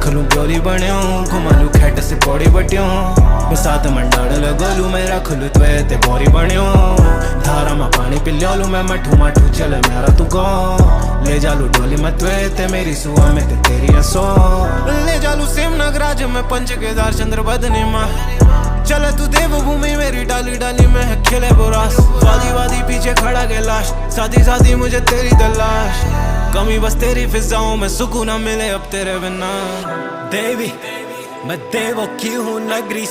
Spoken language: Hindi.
रख लूं ब्योरी बण्यो घुमा लूं खैट से पौड़ी बट्यो मैं साथ मंडाण लगोलू मैं रख लूं त्वे ते बोरी बण्यो धारा में पानी पिल्यो लूं मैं मठू माठू चले मेरा तू गो ले जालू डोली में त्वे ते मेरी सुआ में ते तेरी असो ले जालू सेम नगराज में पंच केदार चंद्र बदनी में चले तू देवभूमि मेरी डाली डाली में है खिले बुरास वादी वादी पीछे खड़ा के लाश साथी साथी मुझे तेरी तलाश कमी बस तेरी फिजाओं में सुकून न मिले अब तेरे बिना देवी मैं देवों की हूँ नगरी